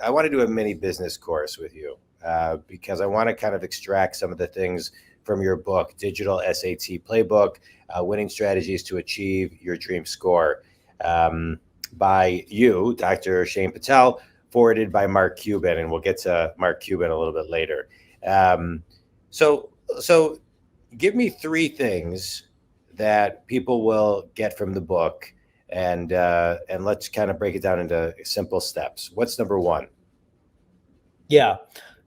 I want to do a mini business course with you because I want to kind of extract some of the things from your book, Digital SAT Playbook, Winning Strategies to Achieve Your Dream Score, by you, Dr. Shaan Patel, forwarded by Mark Cuban, and we'll get to Mark Cuban a little bit later. So give me three things that people will get from the book, and let's kind of break it down into simple steps. What's number one? Yeah.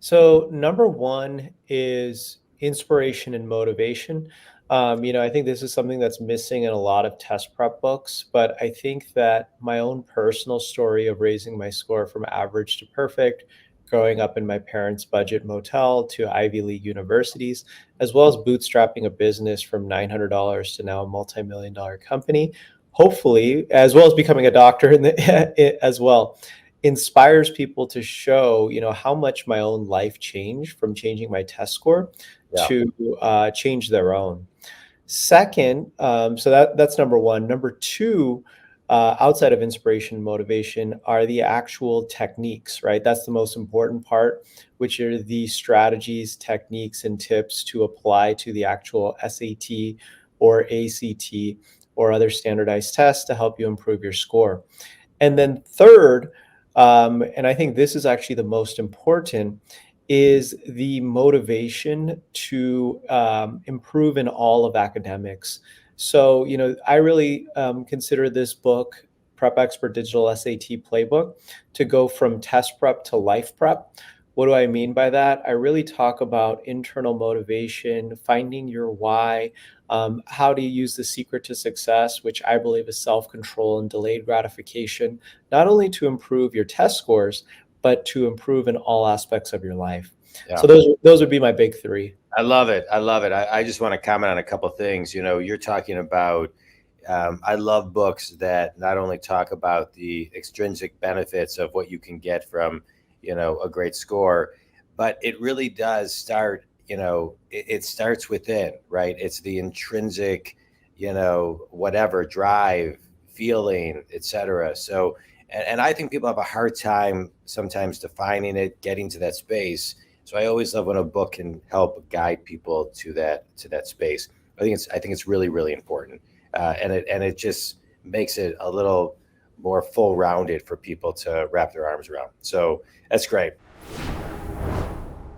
So number one is inspiration and motivation. I think this is something that's missing in a lot of test prep books, but I think that my own personal story of raising my score from average to perfect, growing up in my parents' budget motel to Ivy League universities, as well as bootstrapping a business from $900 to now a multi-million-dollar company, hopefully, as well as becoming a doctor as well, inspires people to show, how much my own life changed from changing my test score Yeah. to change their own. Second, so that's number one. Number two, outside of inspiration and motivation, are the actual techniques, right? That's the most important part, which are the strategies, techniques, and tips to apply to the actual SAT or ACT or other standardized tests to help you improve your score. And then third, and I think this is actually the most important, is the motivation to improve in all of academics. So, I really consider this book, Prep Expert Digital SAT Playbook, to go from test prep to life prep. What do I mean by that? I really talk about internal motivation, finding your why, how do you use the secret to success, which I believe is self-control and delayed gratification, not only to improve your test scores, but to improve in all aspects of your life. Yeah. So those would be my big three. I love it. I love it. I just want to comment on a couple of things. You're talking about, I love books that not only talk about the extrinsic benefits of what you can get from, a great score, but it really does start, it starts within, right? It's the intrinsic, whatever drive, feeling, etc. So, and I think people have a hard time sometimes defining it, getting to that space. So I always love when a book can help guide people to that space. I think it's really, really important, and it just makes it a little more full rounded for people to wrap their arms around. So that's great.